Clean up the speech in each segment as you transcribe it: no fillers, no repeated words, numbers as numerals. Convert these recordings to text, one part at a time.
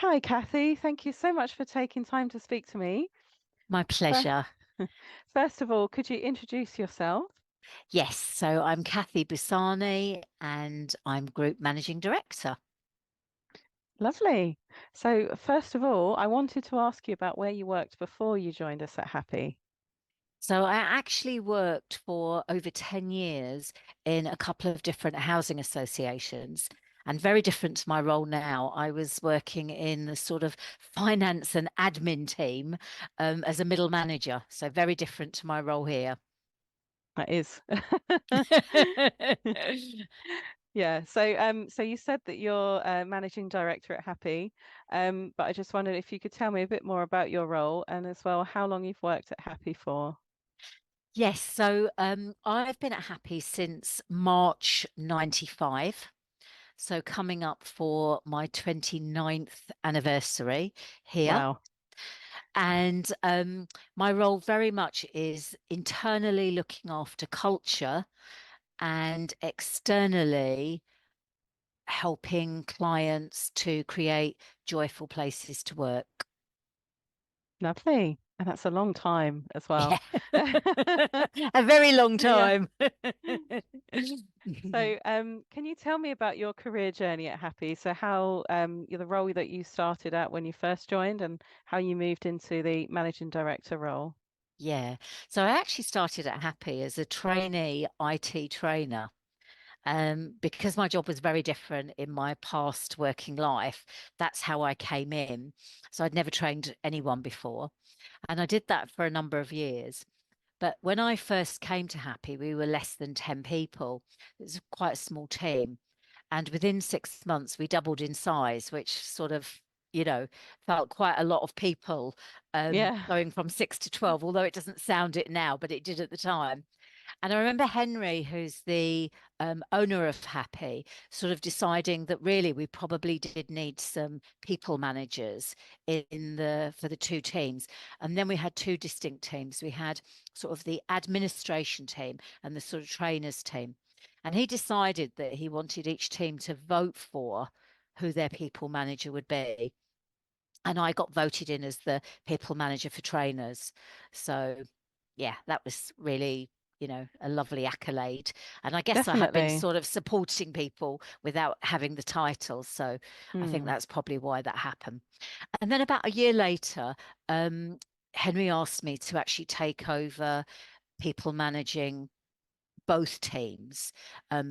Hi, Cathy. Thank you so much for taking time to speak to me. My Fir- pleasure. First of all, could you introduce yourself? Yes, so I'm Cathy Busani and I'm Group Managing Director. Lovely. So, first of all, I wanted to ask you about where you worked before you joined us at Happy. So I actually worked for over 10 years in a couple of different housing associations and very different to my role now. I was working in the sort of finance and admin team as a middle manager. So very different to my role here. That is. Yeah. So you said that you're managing director at Happy, but I just wondered if you could tell me a bit more about your role and as well how long you've worked at Happy for. Yes, so I've been at Happy since March 95. So coming up for my 29th anniversary here. Wow. And my role very much is internally looking after culture and externally helping clients to create joyful places to work. Lovely. And that's a long time as well. Yeah, a very long Yeah. time. So, can you tell me about your career journey at Happy? So, how the role that you started at when you first joined, and how you moved into the managing director role? Yeah. So I actually started at Happy as a trainee IT trainer. Because my job was very different in my past working life, that's how I came in. So I'd never trained anyone before. And I did that for a number of years. But when I first came to Happy, we were less than 10 people. It was quite a small team. And within 6 months, we doubled in size, which sort of, felt quite a lot of people Yeah. going from 6 to 12, although it doesn't sound it now, but it did at the time. And I remember Henry, who's the owner of Happy, sort of deciding that really we probably did need some people managers in the for the two teams. And then we had two distinct teams. We had sort of the administration team and the sort of trainers team. And he decided that he wanted each team to vote for who their people manager would be. And I got voted in as the people manager for trainers. So yeah, that was really, a lovely accolade. And I guess I had been Definitely. sort of supporting people without having the title. So I think Hmm. that's probably why that happened. And then about a year later, um, Henry asked me to actually take over people managing both teams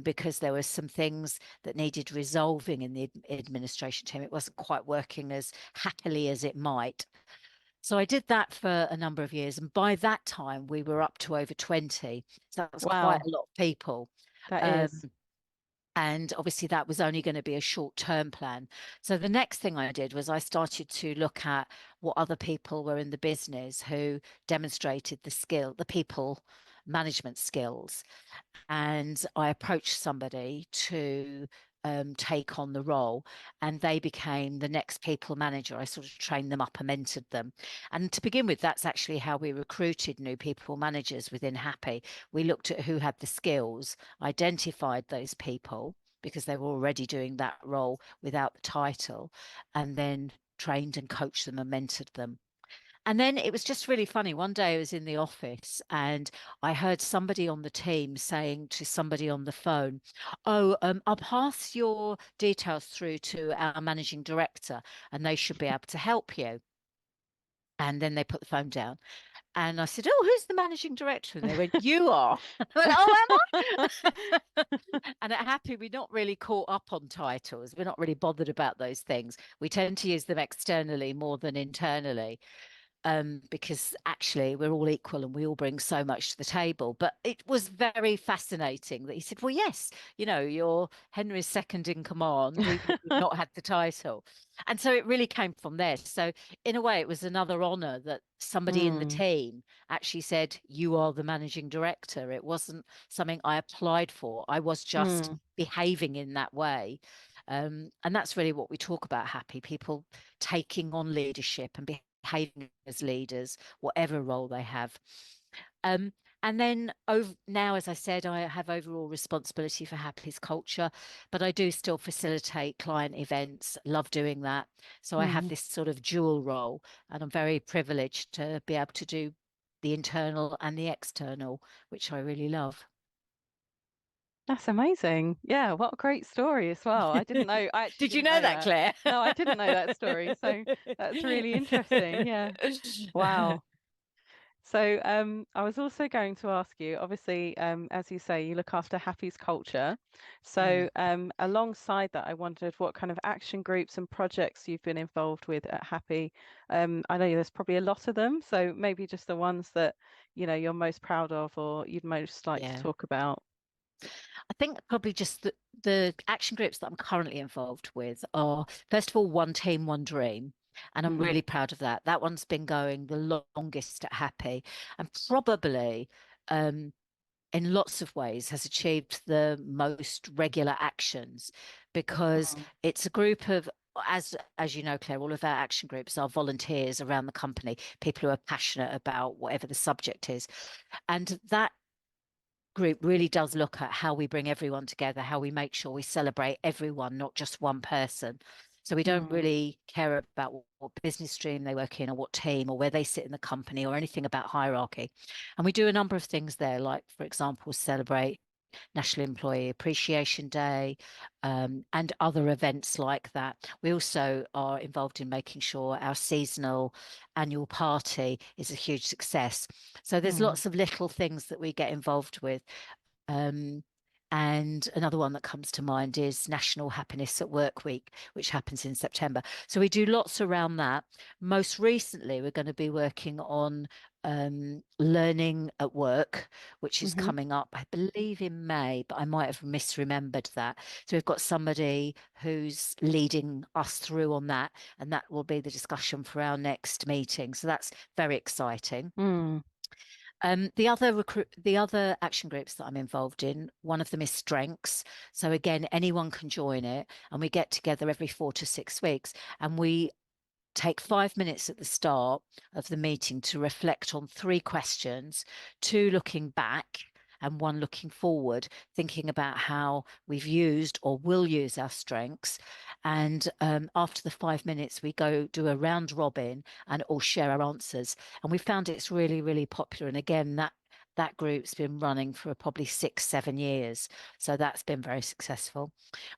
because there were some things that needed resolving in the administration team. It wasn't quite working as happily as it might. So I did that for a number of years. And by that time, we were up to over 20. So that was quite Wow. a lot of people. That Um, is. and obviously, that was only going to be a short-term plan. So the next thing I did was I started to look at what other people were in the business who demonstrated the people management skills. And I approached somebody to take on the role, and they became the next people manager. I sort of trained them up and mentored them. And to begin with, that's actually how we recruited new people managers within Happy. We looked at who had the skills, identified those people because they were already doing that role without the title, and then trained and coached them and mentored them. And then it was just really funny. One day I was in the office and I heard somebody on the team saying to somebody on the phone, "Oh, I'll pass your details through to our managing director and they should be able to help you." And then they put the phone down. And I said, "Oh, who's the managing director?" And they went, "You are." I went, "Oh, am I?" And at Happy, we're not really caught up on titles. We're not really bothered about those things. We tend to use them externally more than internally because actually we're all equal and we all bring so much to the table. But it was very fascinating that he said, "Well, yes, you're Henry's second in command, even if you've not had the title." And so it really came from there. So in a way, it was another honor that somebody in the Hmm. team actually said, "You are the managing director." It wasn't something I applied for. I was just Hmm. behaving in that way. And that's really what we talk about, Happy people taking on leadership and behaving as leaders, whatever role they have. Um, And then now, as I said, I have overall responsibility for Happy's culture, but I do still facilitate client events, love doing that. So I have Mm, this sort of dual role, and I'm very privileged to be able to do the internal and the external, which I really love. that's amazing. Yeah, what a great story as well. I actually Did you didn't know know that, that. Claire? No, I didn't know that story. So that's really interesting. Yeah. Wow. So, I was also going to ask you, obviously, as you say, you look after Happy's culture. So, Mm, alongside that, I wondered what kind of action groups and projects you've been involved with at Happy. I know there's probably a lot of them, so maybe just the ones that, you're most proud of or you'd most like to yeah. talk about. I think probably just the action groups that I'm currently involved with are, first of all, One Team, One Dream. And I'm Mm, really proud of that. That one's been going the longest at Happy, and probably in lots of ways has achieved the most regular actions, because mm, it's a group of, as you know, Claire, all of our action groups are volunteers around the company, people who are passionate about whatever the subject is. And that group really does look at how we bring everyone together, how we make sure we celebrate everyone, not just one person. So we don't mm, really care about what business stream they work in, or what team, or where they sit in the company, or anything about hierarchy. And we do a number of things there, like, for example, celebrate National Employee Appreciation Day, and other events like that. We also are involved in making sure our seasonal annual party is a huge success. So there's mm, lots of little things that we get involved with. Um, and another one that comes to mind is National Happiness at Work Week, which happens in September. So we do lots around that. Most recently, we're going to be working on learning at work, which is hmm coming up, I believe, in May, but I might have misremembered that. So we've got somebody who's leading us through on that, and that will be the discussion for our next meeting. So that's very exciting. mm, The other action groups that I'm involved in, one of them is strengths. So again, anyone can join it, and we get together every 4 to 6 weeks, and we take 5 minutes at the start of the meeting to reflect on three questions, two looking back and one looking forward, thinking about how we've used or will use our strengths. And after the 5 minutes, we go do a round robin and all share our answers. And we found it's really, really popular. And again, that group's been running for probably 6, 7 years. So that's been very successful.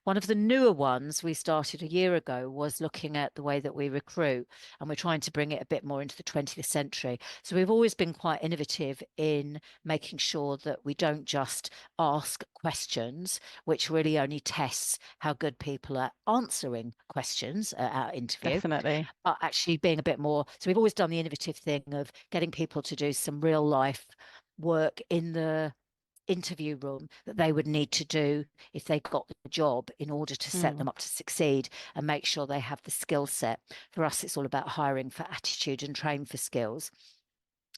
One of the newer ones we started a year ago was looking at the way that we recruit, and we're trying to bring it a bit more into the 20th century. So we've always been quite innovative in making sure that we don't just ask questions, which really only tests how good people are answering questions at our interview, definitely. but actually being a bit more. So we've always done the innovative thing of getting people to do some real life work in the interview room that they would need to do if they got the job, in order to set Mm, them up to succeed and make sure they have the skill set. For us, it's all about hiring for attitude and train for skills.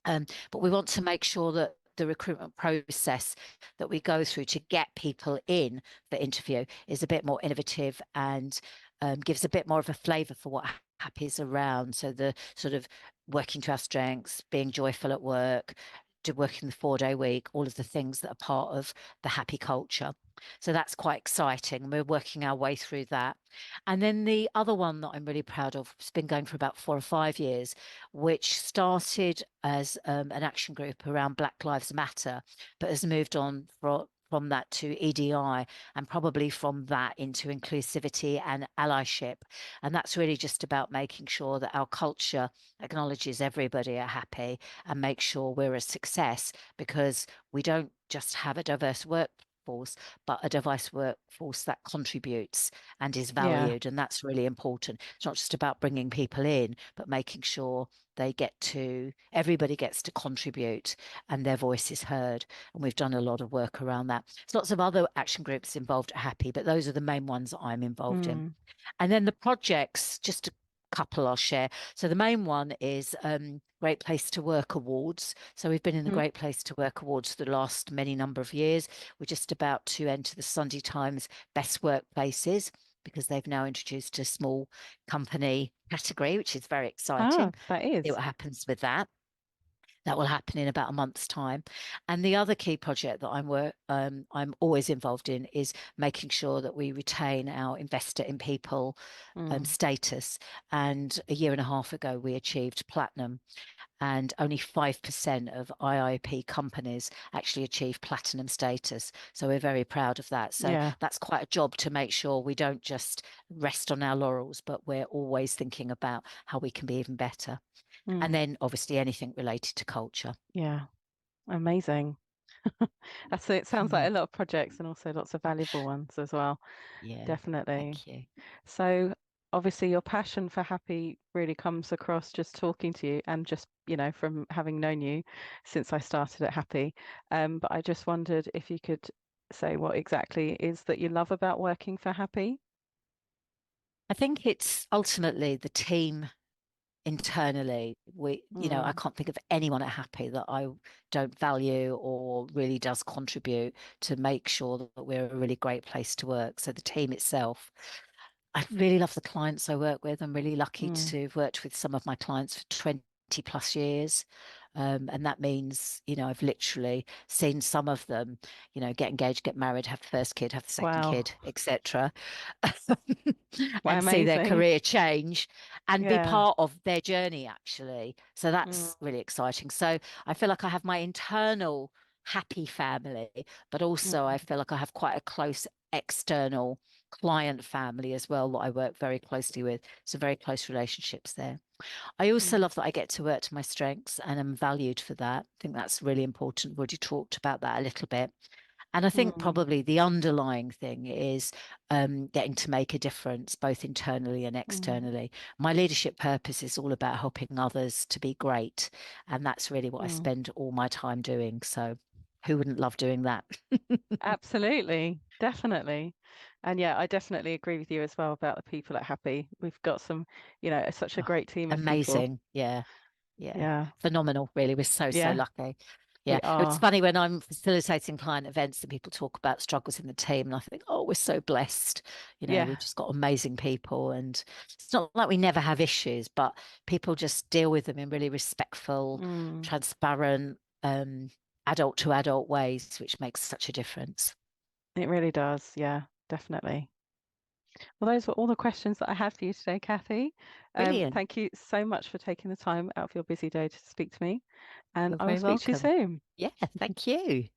But we want to make sure that the recruitment process that we go through to get people in for interview is a bit more innovative, and gives a bit more of a flavour for what happy is around. So the sort of working to our strengths, being joyful at work, working the 4 day week, all of the things that are part of the happy culture. So that's quite exciting. We're working our way through that. And then the other one that I'm really proud of, it's been going for about 4 or 5 years, which started as an action group around Black Lives Matter, but has moved on from that to EDI, and probably from that into inclusivity and allyship. And that's really just about making sure that our culture acknowledges everybody are happy, and make sure we're a success, because we don't just have a diverse workforce, but a diverse workforce that contributes and is yeah. valued. And that's really important. It's not just about bringing people in, but making sure everybody gets to contribute and their voice is heard. And we've done a lot of work around that. There's lots of other action groups involved at Happy, but those are the main ones that I'm involved in. Mm, And then the projects, just a couple I'll share. So the main one is Great Place to Work Awards. So we've been in the mhm. Great Place to Work Awards for the last many number of years. We're just about to enter the Sunday Times Best Workplaces, because they've now introduced a small company category, which is very Ah, exciting. that See is. what happens with that. That will happen in about a month's time. And the other key project that I'm always involved in is making sure that we retain our investor in people Mm, status. And a year and a half ago, we achieved platinum, and only 5% of IIP companies actually achieve platinum status. So we're very proud of that. So yeah. that's quite a job to make sure we don't just rest on our laurels, but we're always thinking about how we can be even better. And Mm, then obviously anything related to culture. yeah. Amazing. That's it. Sounds like a lot of projects and also lots of valuable ones as well. Yeah, Definitely. thank you. So obviously your passion for happy really comes across just talking to you and just, from having known you since I started at Happy. But I just wondered if you could say what exactly it is that you love about working for Happy. I think it's ultimately the team internally. I Mm, can't think of anyone at Happy that I don't value or really does contribute to make sure that we're a really great place to work. So the team itself. I really love the clients I work with. I'm really lucky mm, to have worked with some of my clients for 20 plus years. And that means, I've literally seen some of them, get engaged, get married, have the first kid, have the second wow. kid, etc. Wow, and see their amazing. career change and be Yeah. part of their journey, actually. So Mm, that's really exciting. So I feel like I have my internal happy family, but also I mm, feel like I have quite a close external client family as well that I work very closely with. So very close relationships there. I also mm, love that I get to work to my strengths and I'm valued for that. I think that's really important. We've already talked about that a little bit. And I think mm, probably the underlying thing is getting to make a difference, both internally and mm, externally. My leadership purpose is all about helping others to be great. And that's really what I mm. spend all my time doing. So who wouldn't love doing that? Absolutely, definitely. And yeah, I definitely agree with you as well about the people at Happy. We've got such a Oh, great team of people. amazing. Yeah. Yeah. Yeah, Phenomenal, really. We're so, so yeah, lucky. we Yeah. It's are. funny when I'm facilitating client events and people talk about struggles in the team, and I think, oh, we're so blessed. We've Yeah. just got amazing people. And it's not like we never have issues, but people just deal with them in really respectful, Mm, transparent, adult to adult ways, which makes such a difference. it really does. Yeah, definitely. Well, those were all the questions that I had for you today, Kathy. Brilliant. Thank you so much for taking the time out of your busy day to speak to me, and You're I will very speak to you welcome. soon. Yeah. Thank you.